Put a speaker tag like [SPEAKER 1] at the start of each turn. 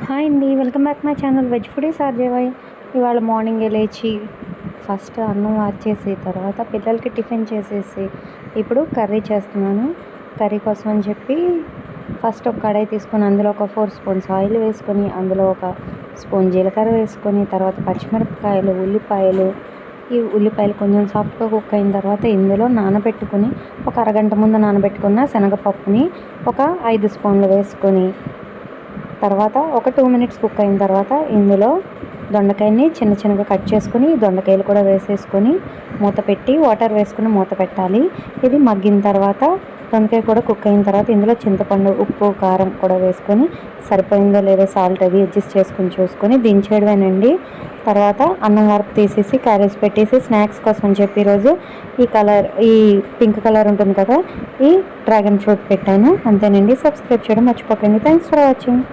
[SPEAKER 1] Hi అండి, welcome back my channel veg foodies RJY. ఇవాళ మార్నింగే లేచి ఫస్ట్ అన్నం వార్చేసి తర్వాత పిల్లలకి టిఫిన్ చేసేసి ఇప్పుడు కర్రీ చేస్తున్నాను. కర్రీ కోసం అని చెప్పి ఫస్ట్ ఒక కడాయి తీసుకొని అందులో ఒక 4 స్పూన్స్ ఆయిల్ వేసుకొని అందులో ఒక స్పూన్ జీలకర్ర వేసుకొని తర్వాత పచ్చిమిరపకాయలు, ఉల్లిపాయలు, ఈ ఉల్లిపాయలు కొంచెం సాఫ్ట్గా కుక్ అయిన తర్వాత ఇందులో నానబెట్టుకుని ఒక అరగంట ముందు నానబెట్టుకున్న శనగపప్పుని ఒక 5 స్పూన్లు వేసుకొని తర్వాత ఒక 2 మినిట్స్ కుక్ అయిన తర్వాత ఇందులో దొండకాయని చిన్న చిన్నగా కట్ చేసుకుని దొండకాయలు కూడా వేసేసుకొని మూత పెట్టి వాటర్ వేసుకుని మూత పెట్టాలి. ఇది మగ్గిన తర్వాత దొండకాయ కూడా కుక్ అయిన తర్వాత ఇందులో చింతపండు, ఉప్పు, కారం కూడా వేసుకొని సరిపోయిందో లేదో సాల్ట్ అది అడ్జస్ట్ చేసుకుని చూసుకొని దించేయడమేనండి. తర్వాత అన్నం వరకు తీసేసి క్యారేజ్ పెట్టేసి స్నాక్స్ కోసం అని చెప్పి ఈరోజు ఈ పింక్ కలర్ ఉంటుంది కదా, ఈ డ్రాగన్ ఫ్రూట్ పెట్టాను. అంతేనండి. సబ్స్క్రైబ్ చేయడం మర్చిపోకండి. Thanks for watching.